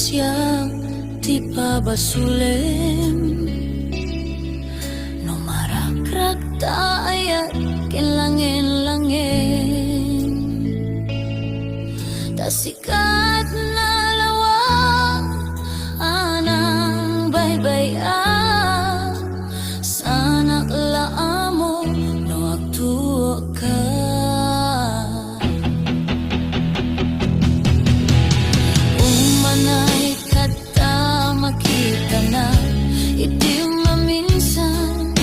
siya ti pabasulim no marakrak taayat kinlangin-langin tasikat na lawang anang baybaya sanak laamo no agtuo ka umanay kata makita na iti maminsan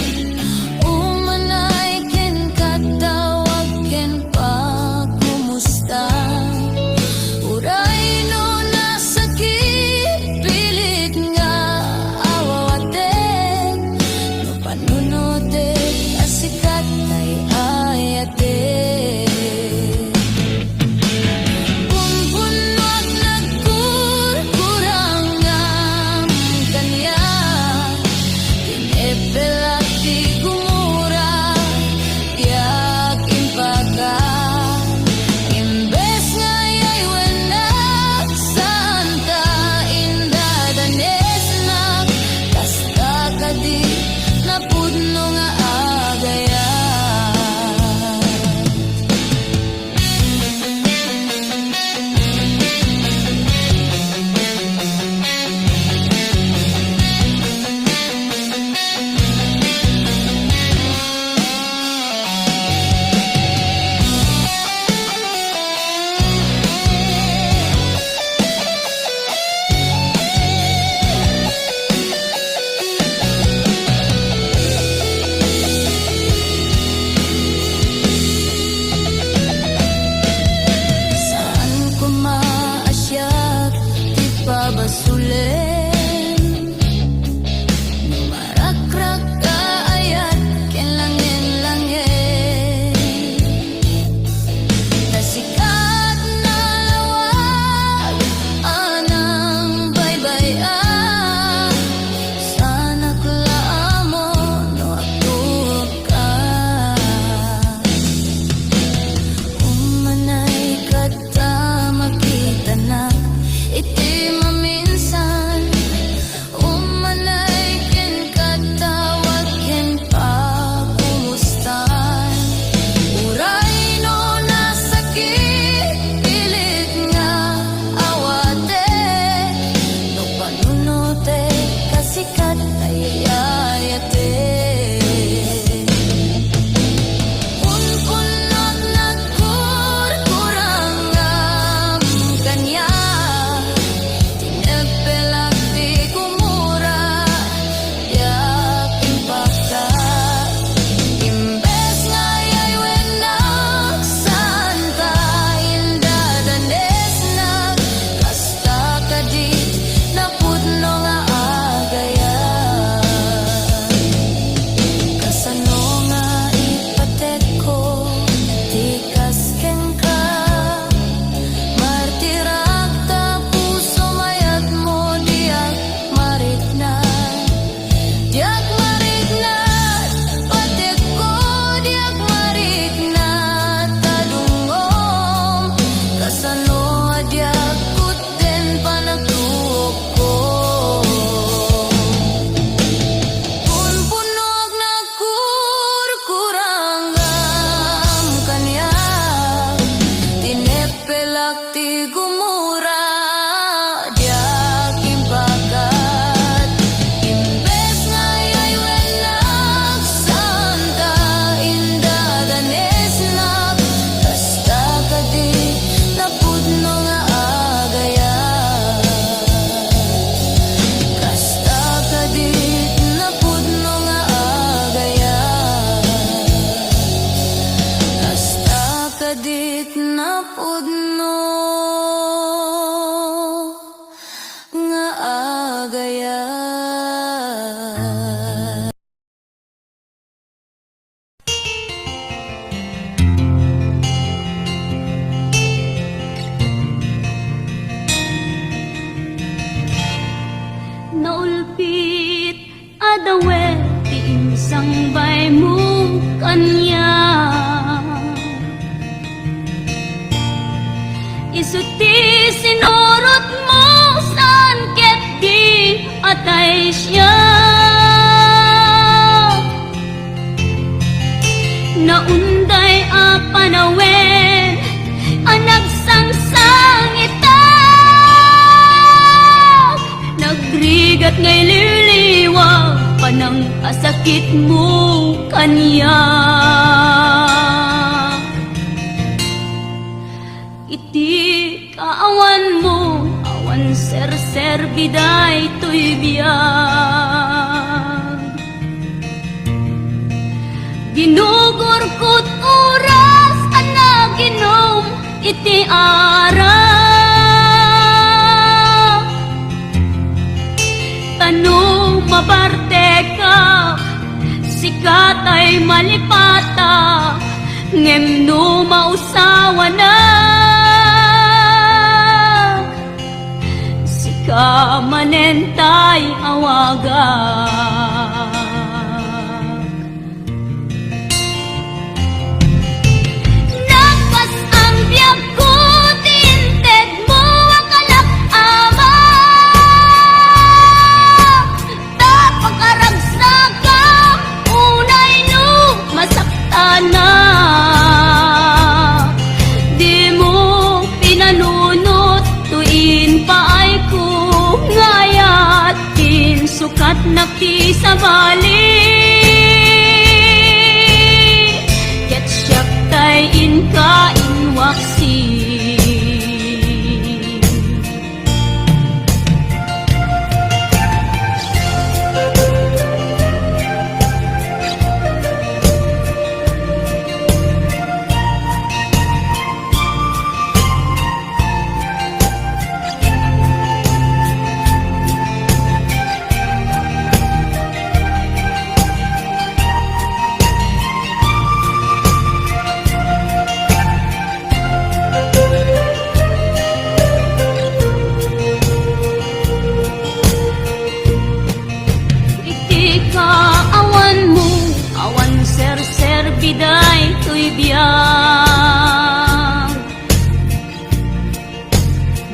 umanay ken katawag ken pa kumusta uray no nasakit pilit nga awawaten no panunote asikat ay ayate pumpunot nagkurkurang ang kanya tinepelak di gumura yak impaka imbes nga yay wenak santa indadanes na kasta kadi napudno nga agaya saan ko maasyak di pabasulim no marakrak kaayat kinlangin-langin tasikat na lawag anang baybaya sanak laamo no agtuo ka umanay kata makita na iti maminsan umanay ken katawag ken pa kumustan uray no nasakit pilit nga awate no panunote kasikat ay ayate punpunot nagkurkurang ang kanya tinepelak di gumura yak impaka imbes nga yay wenak santa indadanes na kasta kadi napudno nga agaya kasano nga ipatek ko tikas ken ka martirak ta puso mayat mo diak mariknat patek ko diak mariknat tadungom kasano diak kuten panagtuok ko punpunog nagkurkurang ang kanya tinepelak ti gumura diak impakat imbes nga yay wenak santa indadanes na kasta kadi napudno nga agaya kasta kadi napudno nga agaya kasta kadit napudno nga agaya naulpit adawet ti insang bay mo kanya isuti sinurot mo sa naunday a panawen ang nagsangsangita, nagrigat ngay liliwag panang asakit mo kanya. Iti kaawan mo awan ser biday to'y biyag, ginugurkot oras ana ginom iti ara, tanong maparte ka sikat ay malipata ngem no mausawa na, sika manentay awaga. Sukat nakisabali ket siyak tay inka inwaksi, biday to'y biyag,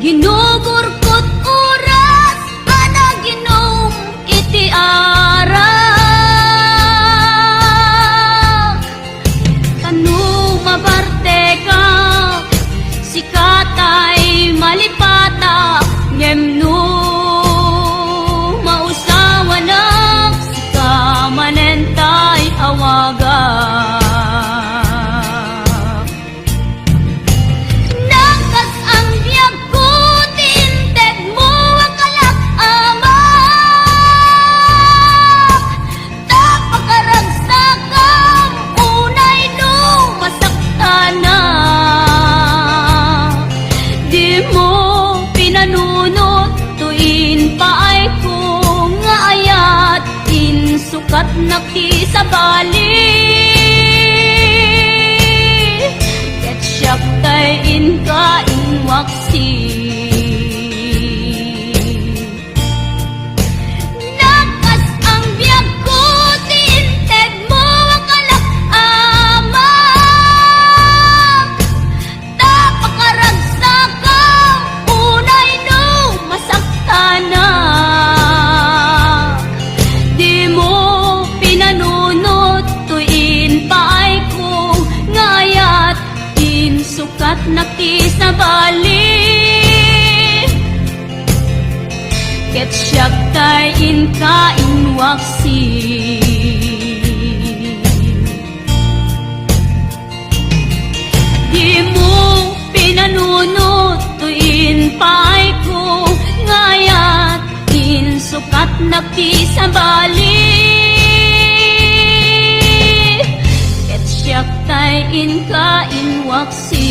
ginugurkot oras ana ginom iti ara, tanong mabarte ka sikatay malipata ngem no mausawa na, sika manentay awaga. Sukat nakisabali ket siyak tay inka inwaksi, nagkas ang biyag ko tinted mo akalak ama, tapakaragsak ka unay no masaktana, sukat nakisabali ket siyak tay inka inwaksi, di mo pinanunot tuin pay ko ngayat in sukat nakisabali ket siyak tay inka inwaksi.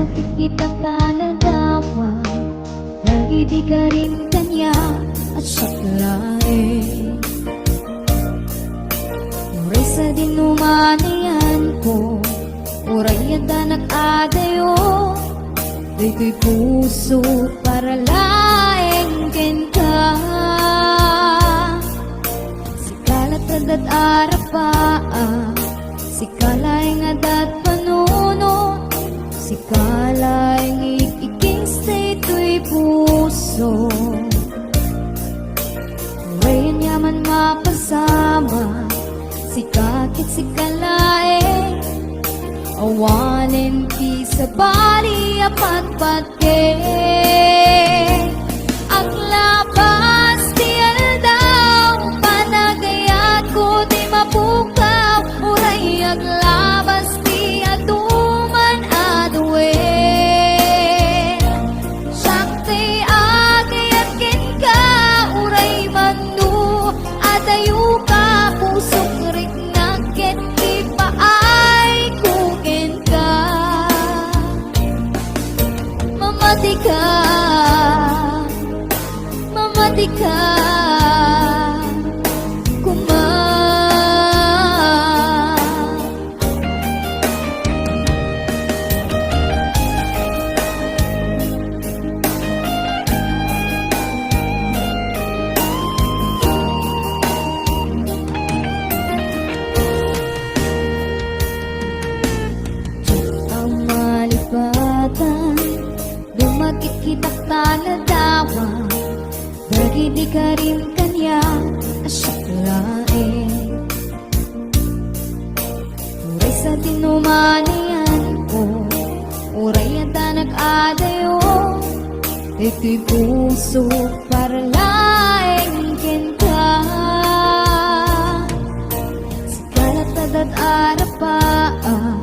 makikita ka na dawa, nagidi ka rin kanya at saklain. Uray sa dinumanayan ko, uray yada nag-adayo, di ko'y puso para laeng ken ka. Sikalat adat arapaa, sikalaeng adat panuno, sikalaeng iking stay to'y puso. Urayan yaman mapasama, sikakit sikalaeng awanin ti sa bali apat-pat ang labas ti aldaw, panagayat ko ti mapukaw, uray aglabas ti atuman aduin. Sakti agayat ken ka, uray mandu adayu ka, pusok rik naket ti paay kuken ka. Mamati ka, mamati ka, kuma. Ang malipatan, dumakit kitak taladawa, bagi di ka rin kanya asaklain. Uray sa dinumanayan ko, uray yata nag-adayo, ito'y puso para laeng ken ka. Sikalat adat arapaa,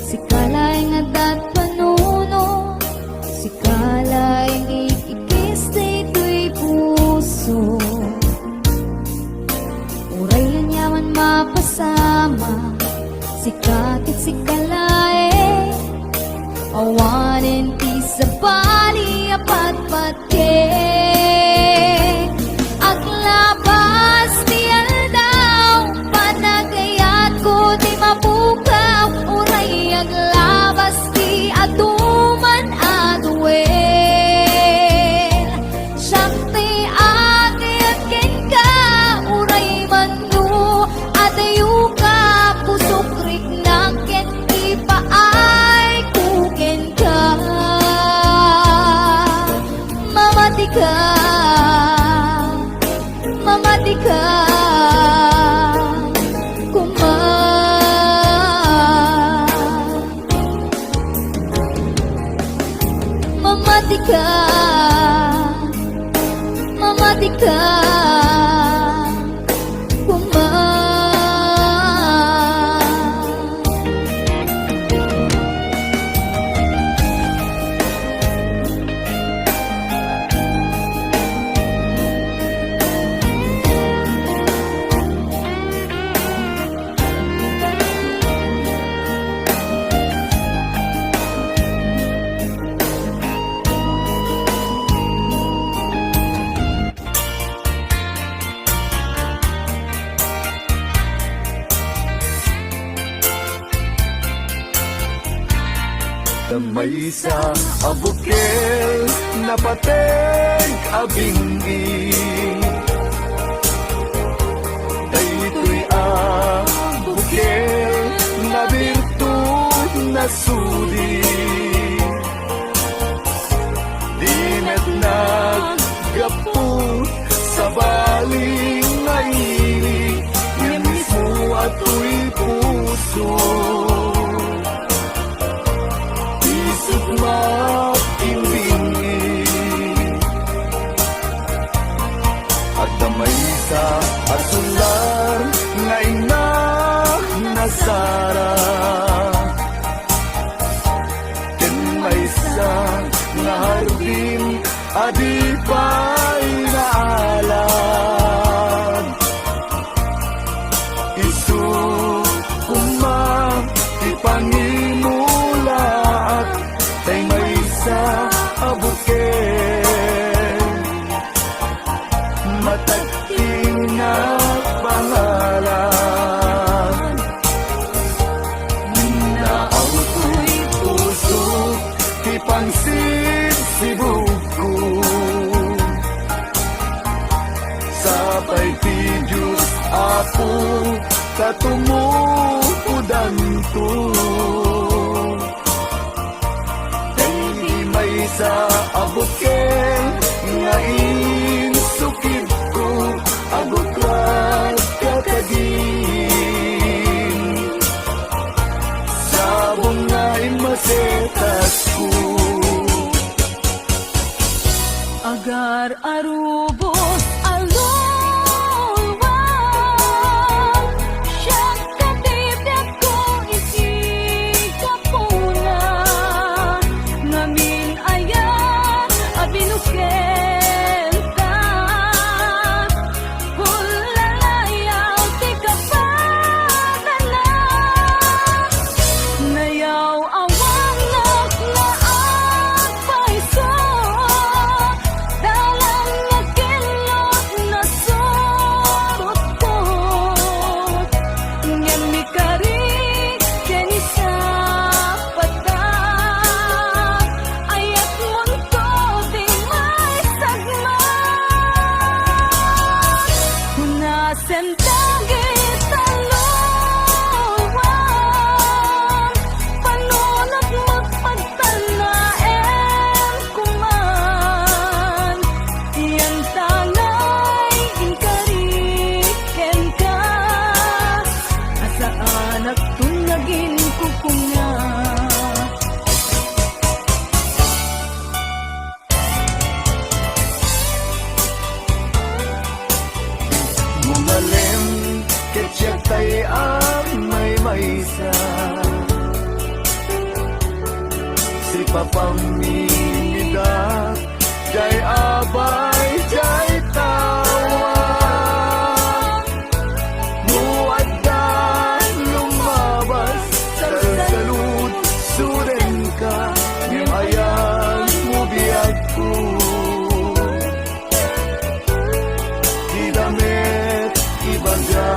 sikalaeng adat panuno, sikalaeng ikikis ito'y puso. Urayan yaman mapasama, sikakit sikalaeng awanin ti sa bali apat-pat aglabas ti aldaw, panagayat ko ti mapukaw, uray aglabas ti atuman aduin. Sakti agayat ken ka, uray mandu adayu ka, pusok rik naket ti paay kuken ka. Mamati ka, mamati ka, kuma. Mamati ka, mamati ka, kuma. Damay sa abukel na pateng abinggi, daytoy abukel na birtud na sudi, dinet naggaput sa baling ngaili, yan mismo ato'y puso. Makimbingi at damay sa asular nga ina nasara, ken may sa nga hardin adipay naalan. Isu kumang ipangimula at apo katumuudan to. Hindi may sa abot ken nga insukid ko agot lang kakagin. Sabong nga imasetas ko. Agar arubos alulwang siyang katibyak ko isikapuna ngamin ayan abinuken ka hulalayaw ti kapanala nayaw awang naklaan paiso dalang nagkilot na surot ko ngem mikarik keni sa patak ayat munto di may sagma hunasen dagit talawang panunot magpagtanaen kuman iyan tanay inkariken ka asa anak tunagin kukunga Bumalem ketyak tay may maysa. Si papaminida jay abay jay tawa. Muaddan lumabas sa salud suren ka ngem ayan mo biyag ko. Di damit ibaga.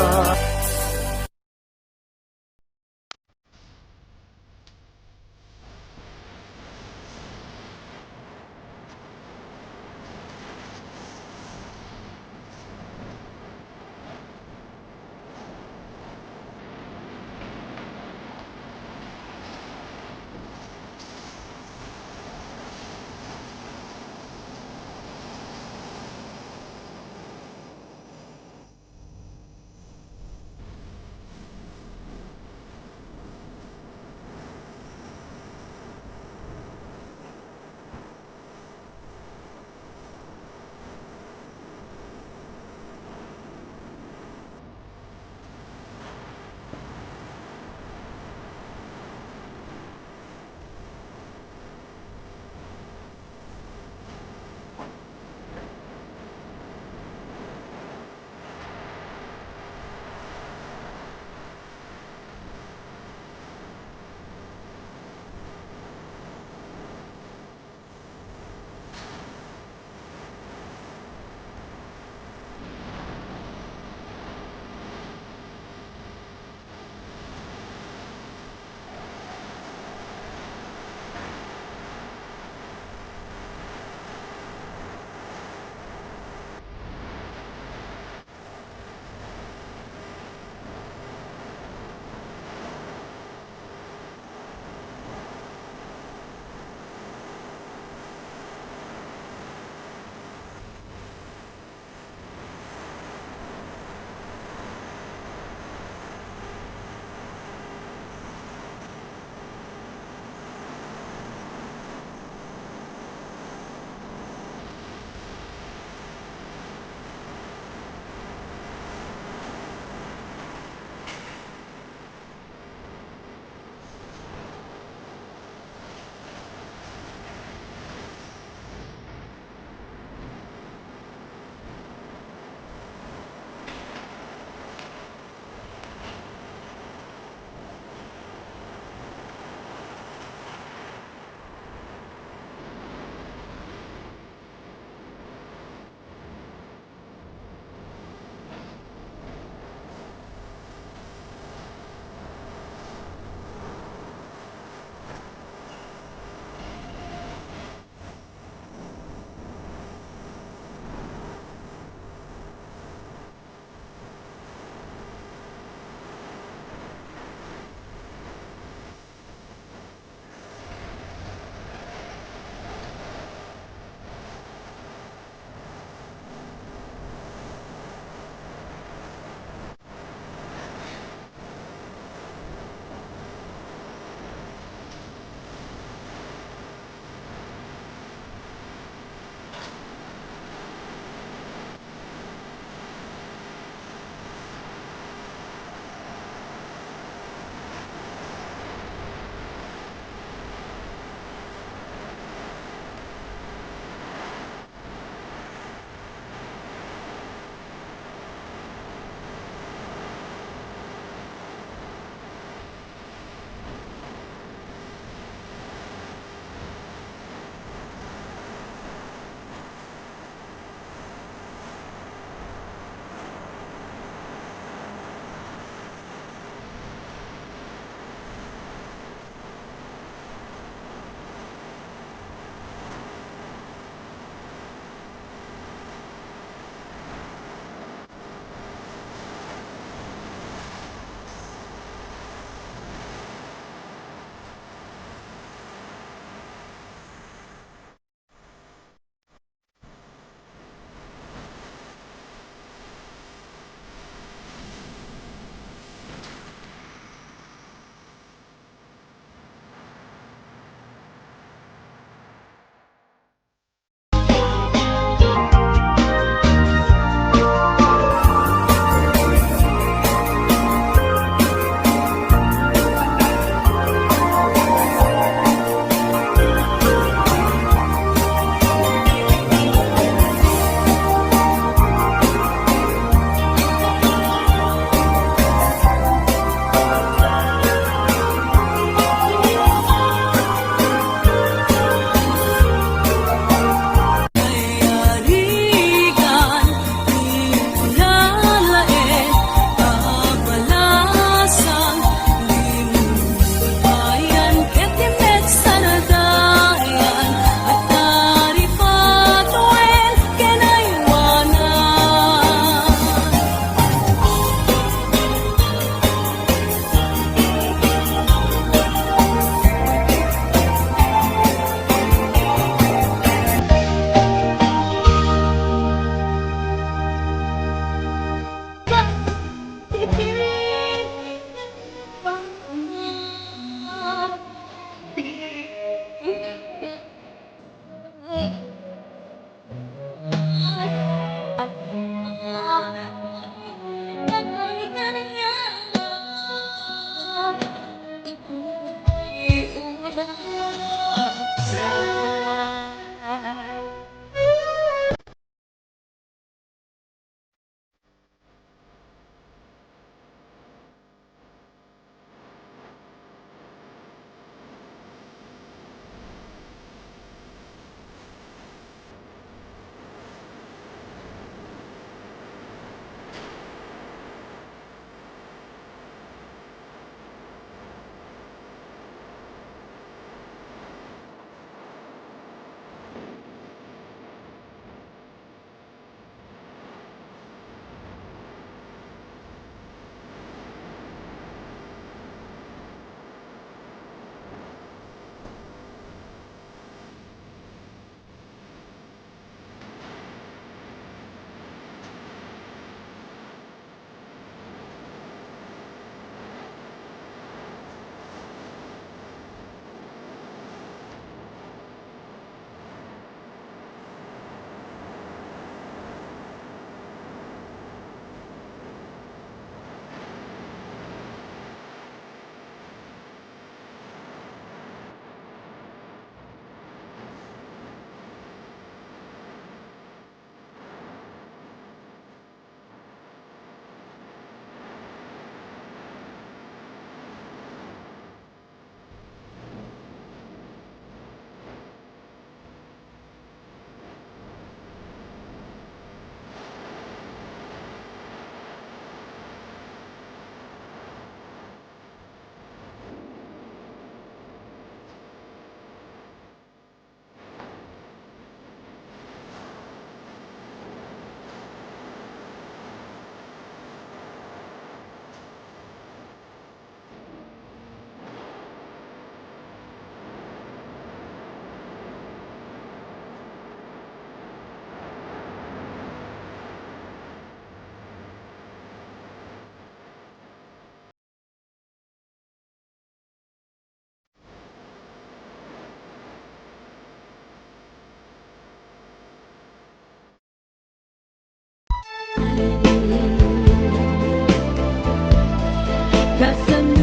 Kasama